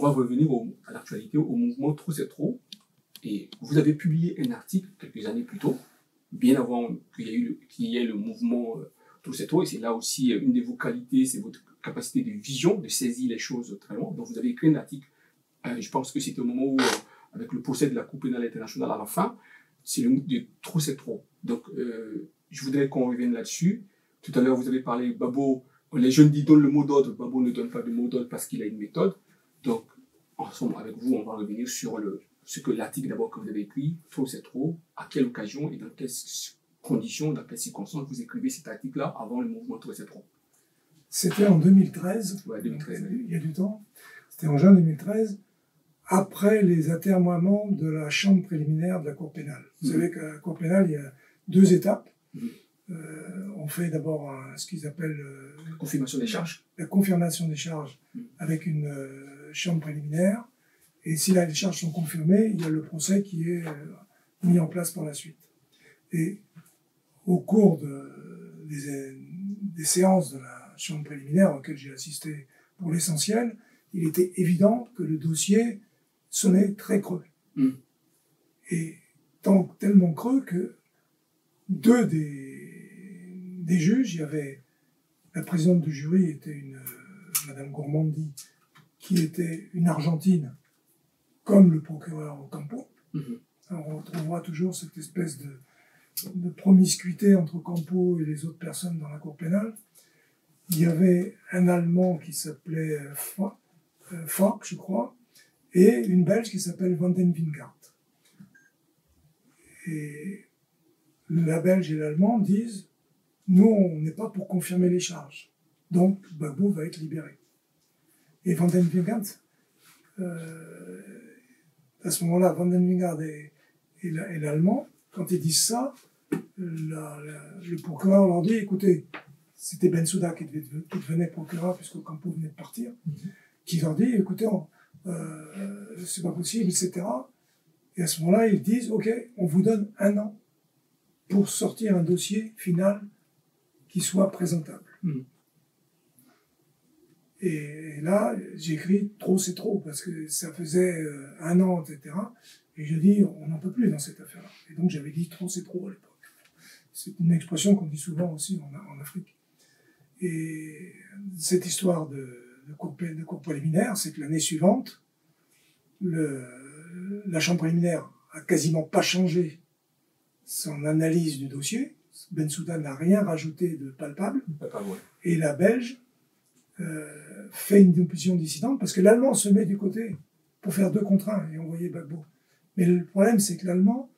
va revenir à l'actualité, au mouvement Trop c'est trop. Et vous avez publié un article quelques années plus tôt, bien avant qu'il y ait le mouvement Trop c'est trop. Et c'est là aussi une de vos qualités, c'est votre capacité de vision, de saisir les choses très loin. Donc vous avez écrit un article, je pense que c'était au moment où, avec le procès de la Cour pénale internationale à la fin, c'est le mot de Trop c'est trop. Donc je voudrais qu'on revienne là-dessus. Tout à l'heure, vous avez parlé, Babo, les jeunes disent donne le mot d'ordre, Babo ne donne pas de mot d'ordre parce qu'il a une méthode. Donc, ensemble, avec vous, on va revenir sur ce que l'article d'abord que vous avez écrit, Trop c'est trop, à quelle occasion et dans quelles conditions, dans quelles circonstances vous écrivez cet article-là avant le mouvement Trop c'est trop. C'était en 2013. Ouais, 2013. Il y a du temps. C'était en juin 2013, après les atermoiements de la chambre préliminaire de la Cour pénale. Vous savez qu'à la Cour pénale, il y a 2 étapes. On fait d'abord ce qu'ils appellent la confirmation des charges. La confirmation des charges avec une chambre préliminaire. Et si là, les charges sont confirmées, il y a le procès qui est mis en place par la suite. Et au cours des séances de la chambre préliminaire auxquelles j'ai assisté pour l'essentiel, il était évident que le dossier sonnait très creux. Et tellement creux que 2 des juges, il y avait la présidente du jury était Madame Gourmandi, qui était une Argentine, comme le procureur Ocampo. Alors on retrouvera toujours cette espèce de promiscuité entre Ocampo et les autres personnes dans la cour pénale. Il y avait un Allemand qui s'appelait Falk, je crois, et une Belge qui s'appelle Van den Wingart. Et la Belge et l'Allemand disent « Nous, on n'est pas pour confirmer les charges. Donc, Gbagbo va être libéré. » Et Van den Wingart, à ce moment-là, Van den Wingart et l'Allemand, quand ils disent ça, le procureur leur dit « Écoutez, c'était Bensouda qui devenait procureur puisque Ocampo venait de partir, qui leur dit « Écoutez, c'est pas possible, etc. » Et à ce moment-là, ils disent « Ok, on vous donne 1 an pour sortir un dossier final qui soit présentable. » Et là, j'ai écrit « Trop, c'est trop » parce que ça faisait 1 an, etc. Et je dis « On n'en peut plus dans cette affaire-là. » Et donc j'avais dit « Trop, c'est trop » à l'époque. C'est une expression qu'on dit souvent aussi en Afrique. Et cette histoire de cours préliminaire, c'est que l'année suivante, la chambre préliminaire a quasiment pas changé son analyse du dossier. Bensouda n'a rien rajouté de palpable. Et la Belge fait une opposition dissidente parce que l'Allemand se met du côté pour faire 2 contre 1 et envoyer Gbagbo. Mais le problème, c'est que l'Allemand,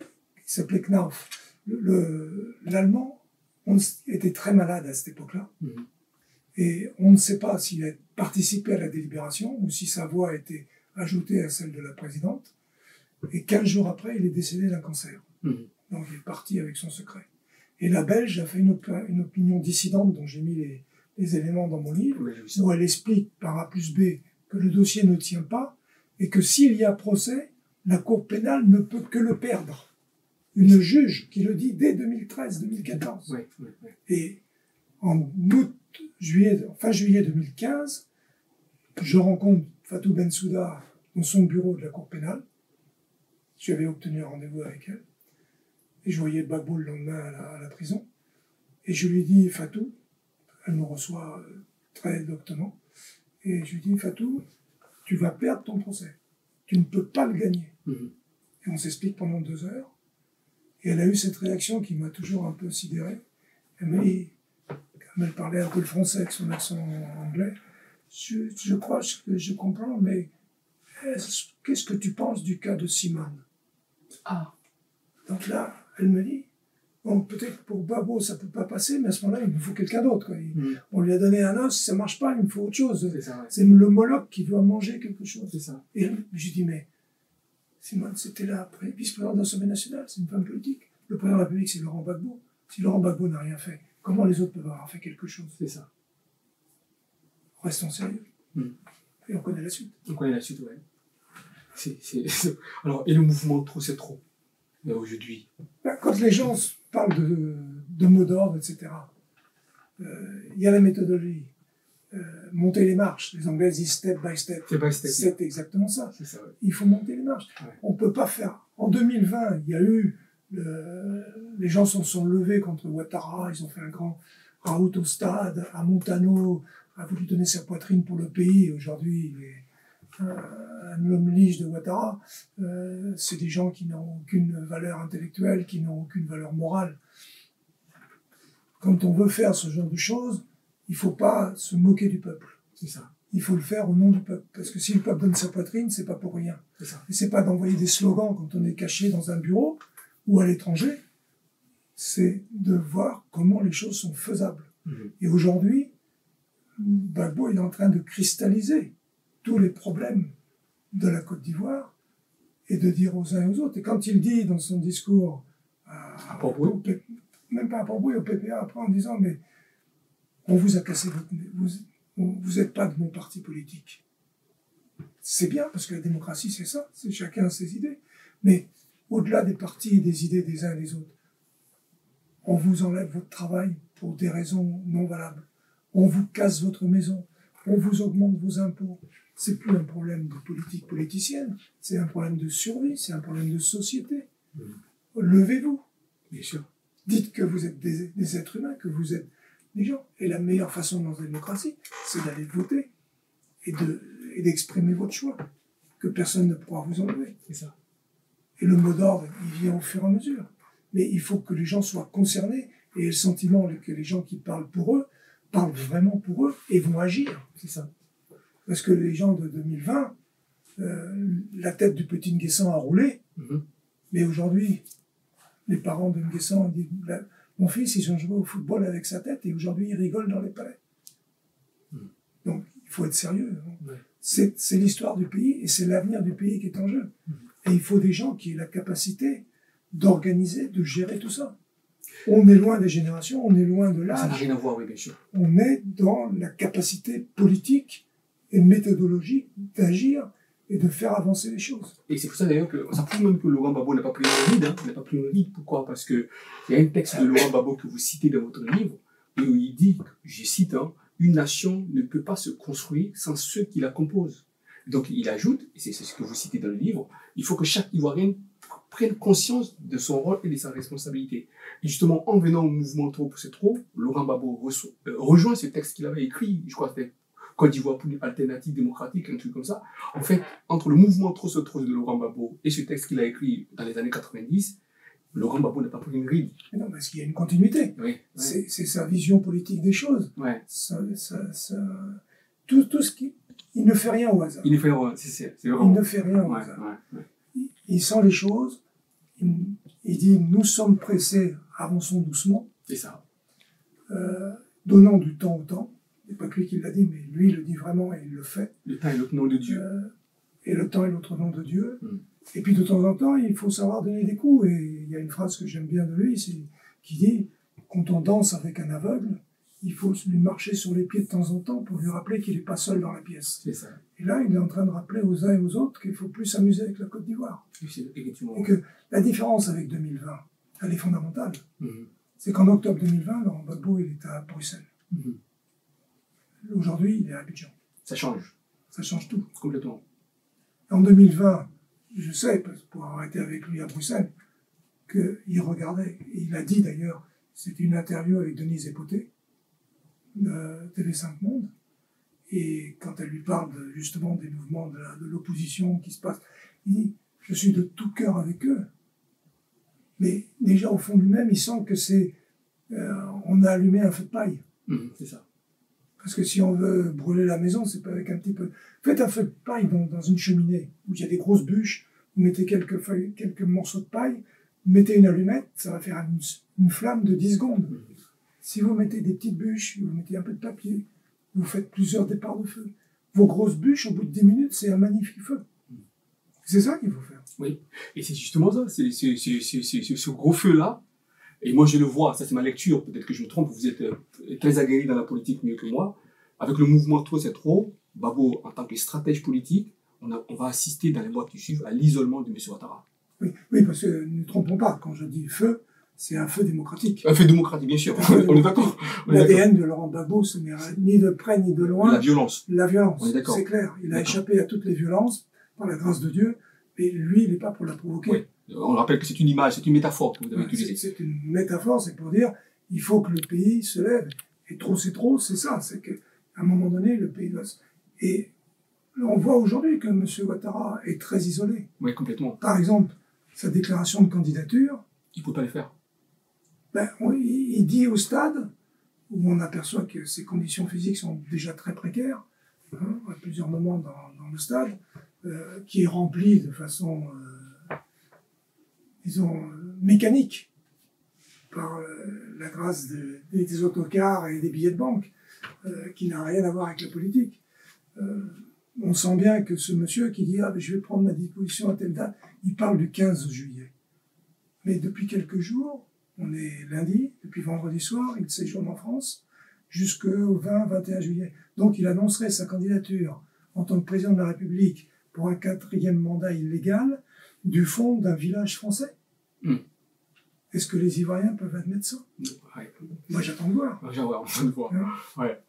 il s'appelait Knauf, l'Allemand était très malade à cette époque-là. Et on ne sait pas s'il a participé à la délibération ou si sa voix a été ajoutée à celle de la présidente. Et 15 jours après, il est décédé d'un cancer. Donc il est parti avec son secret. Et la Belge a fait une opinion dissidente dont j'ai mis les éléments dans mon livre, où elle explique par A plus B que le dossier ne tient pas et que s'il y a procès, la Cour pénale ne peut que le perdre. Une juge qui le dit dès 2013-2014. Et en fin juillet 2015, je rencontre Fatou Bensouda dans son bureau de la Cour pénale. J'avais obtenu un rendez-vous avec elle. Et je voyais Gbagbo le lendemain à la prison. Et je lui dis, Fatou, elle me reçoit très doctement. Et je lui dis, Fatou, tu vas perdre ton procès. Tu ne peux pas le gagner. Et on s'explique pendant 2 heures. Et elle a eu cette réaction qui m'a toujours un peu sidéré. Elle m'a dit, comme elle parlait un peu le français avec son accent anglais, je crois que je comprends, mais qu'est-ce que tu penses du cas de Simone? Donc là, elle me dit, bon, peut-être pour Gbagbo, ça ne peut pas passer, mais à ce moment-là, il me faut quelqu'un d'autre. On lui a donné un os, ça ne marche pas, il me faut autre chose. C'est le Moloch qui doit manger quelque chose. Et je dis, mais Simone, c'était la vice-présidente de l'Assemblée nationale, c'est une femme politique. Le président de la République, c'est Laurent Gbagbo. Si Laurent Gbagbo n'a rien fait, comment les autres peuvent avoir fait quelque chose? Restons sérieux. Et on connaît la suite. Alors, et le mouvement Trop c'est trop aujourd'hui? Quand les gens parlent de mots d'ordre, etc., il y a la méthodologie. monter les marches. Les Anglais disent step by step. Step by step. C'est exactement ça. Ça ouais. Il faut monter les marches. Ouais. On ne peut pas faire. En 2020, il y a eu. Les gens se sont levés contre Ouattara. Ils ont fait un grand raout au stade. À Montano a voulu donner sa poitrine pour le pays. Aujourd'hui, il est un homme lige de Ouattara. C'est des gens qui n'ont aucune valeur intellectuelle, qui n'ont aucune valeur morale. Quand on veut faire ce genre de choses, il ne faut pas se moquer du peuple. C'est ça. Il faut le faire au nom du peuple. Parce que si le peuple donne sa poitrine, c'est pas pour rien. C'est ça. Et c'est pas d'envoyer des slogans quand on est caché dans un bureau ou à l'étranger. C'est de voir comment les choses sont faisables. Et aujourd'hui, Gbagbo est en train de cristalliser tous les problèmes de la Côte d'Ivoire et de dire aux uns et aux autres. Et quand il dit dans son discours, même pas à Port-Bouilly, au PPA, après en disant, mais on vous a cassé votre... Vous n'êtes pas de mon parti politique. C'est bien, parce que la démocratie, c'est ça, c'est chacun a ses idées. Mais au-delà des partis et des idées des uns et des autres, on vous enlève votre travail pour des raisons non valables. On vous casse votre maison. On vous augmente vos impôts. C'est plus un problème de politique politicienne, c'est un problème de survie, c'est un problème de société. Levez-vous. Bien sûr. Dites que vous êtes des êtres humains, que vous êtes des gens. Et la meilleure façon dans la démocratie, c'est d'aller voter et d'exprimer votre choix, que personne ne pourra vous enlever. C'est ça. Et le mot d'ordre, il vient au fur et à mesure. Mais il faut que les gens soient concernés et aient le sentiment que les gens qui parlent pour eux parlent vraiment pour eux et vont agir. C'est ça. Parce que les gens de 2020, la tête du petit Nguessan a roulé, mais aujourd'hui, les parents de Nguessan disent mon fils, ils ont joué au football avec sa tête et aujourd'hui, ils rigolent dans les palais. Donc, il faut être sérieux. Ouais. C'est l'histoire du pays et c'est l'avenir du pays qui est en jeu. Et il faut des gens qui aient la capacité d'organiser, de gérer tout ça. On est loin des générations, on est loin de l'âge. Ça n'a rien à voir, oui, bien sûr. On est dans la capacité politique et méthodologique d'agir et de faire avancer les choses. Et c'est pour ça d'ailleurs que ça prouve même que Laurent Gbagbo n'a pas pris une ride. N'a pas pris une ride. Pourquoi? Parce qu'il y a un texte de Laurent Gbagbo que vous citez dans votre livre, où il dit, je cite, une nation ne peut pas se construire sans ceux qui la composent. Donc il ajoute, et c'est ce que vous citez dans le livre, il faut que chaque Ivoirien prenne conscience de son rôle et de sa responsabilité. Et justement, en venant au mouvement Trop pour c'est trop, Laurent Gbagbo rejoint ce texte qu'il avait écrit, je crois que c'était Côte d'Ivoire pour une alternative démocratique, un truc comme ça. En fait, entre le mouvement Trop c'est trop de Laurent Gbagbo et ce texte qu'il a écrit dans les années 90, Laurent Gbagbo n'a pas pris une ride. Mais non, parce qu'il y a une continuité. Oui, c'est sa vision politique des choses. Ouais. Tout ce qui... Il ne fait rien au hasard. Il ne fait rien, c'est vraiment... Il ne fait rien au hasard. Il sent les choses, il dit, nous sommes pressés, avançons doucement. C'est ça. Donnons du temps au temps. Ce n'est pas que lui qui l'a dit, mais lui il le dit vraiment et il le fait. Le temps est l'autre nom de Dieu. Et le temps est l'autre nom de Dieu. Et puis de temps en temps, il faut savoir donner des coups. Et il y a une phrase que j'aime bien de lui, qui dit, quand on danse avec un aveugle, il faut lui marcher sur les pieds de temps en temps pour lui rappeler qu'il n'est pas seul dans la pièce. C'est ça. Et là, il est en train de rappeler aux uns et aux autres qu'il ne faut plus s'amuser avec la Côte d'Ivoire. Et que la différence avec 2020, elle est fondamentale. C'est qu'en octobre 2020, Laurent Gbagbo, il était à Bruxelles. Aujourd'hui, il est à Abidjan. Ça change. Ça change tout. Complètement. En 2020, je sais, pour avoir été avec lui à Bruxelles, qu'il regardait, et il a dit d'ailleurs, c'était une interview avec Denise Epoté, de TV5 Monde, et quand elle lui parle justement des mouvements de l'opposition qui se passent, il dit « Je suis de tout cœur avec eux ». Mais déjà au fond de lui-même, il sent que on a allumé un feu de paille. C'est ça. Parce que si on veut brûler la maison, c'est pas avec un petit peu... Faites un feu de paille dans une cheminée, où il y a des grosses bûches, vous mettez quelques morceaux de paille, vous mettez une allumette, ça va faire une flamme de 10 secondes. Si vous mettez des petites bûches, vous mettez un peu de papier, vous faites plusieurs départs de feu. Vos grosses bûches, au bout de 10 minutes, c'est un magnifique feu. C'est ça qu'il faut faire. Oui, et c'est justement ça, c'est ce gros feu-là. Et moi, je le vois, ça c'est ma lecture, peut-être que je me trompe, vous êtes très aguerri dans la politique mieux que moi. Avec le mouvement Trop c'est trop, Gbagbo, en tant que stratège politique, on va assister dans les mois qui suivent à l'isolement de M. Ouattara. Oui, parce que ne nous trompons pas, quand je dis feu, c'est un feu démocratique. Un feu démocratique, bien sûr. On est d'accord. L'ADN de Laurent Gbagbo, ce n'est ni de près ni de loin. La violence. La violence, c'est clair. Il a échappé à toutes les violences, par la grâce de Dieu, mais lui, il n'est pas pour la provoquer. Oui. On rappelle que c'est une image, c'est une métaphore que vous avez utilisée. C'est une métaphore, c'est pour dire, il faut que le pays se lève. Et trop, c'est ça. C'est qu'à un moment donné, le pays doit se... Et on voit aujourd'hui que M. Ouattara est très isolé. Oui, complètement. Par exemple, sa déclaration de candidature... Il ne peut pas le faire. Ben, il dit au stade, où on aperçoit que ses conditions physiques sont déjà très précaires, hein, à plusieurs moments dans le stade, qui est rempli de façon, disons, mécanique, par la grâce des autocars et des billets de banque, qui n'a rien à voir avec la politique. On sent bien que ce monsieur qui dit « Ah, mais je vais prendre ma disposition à telle date », il parle du 15 juillet. Mais depuis quelques jours, on est lundi, depuis vendredi soir, il séjourne en France jusqu'au 20-21 juillet. Donc il annoncerait sa candidature en tant que président de la République pour un 4e mandat illégal du fond d'un village français. Est-ce que les Ivoiriens peuvent admettre ça? Ouais. Moi j'attends de voir. J'attends de voir. Ouais.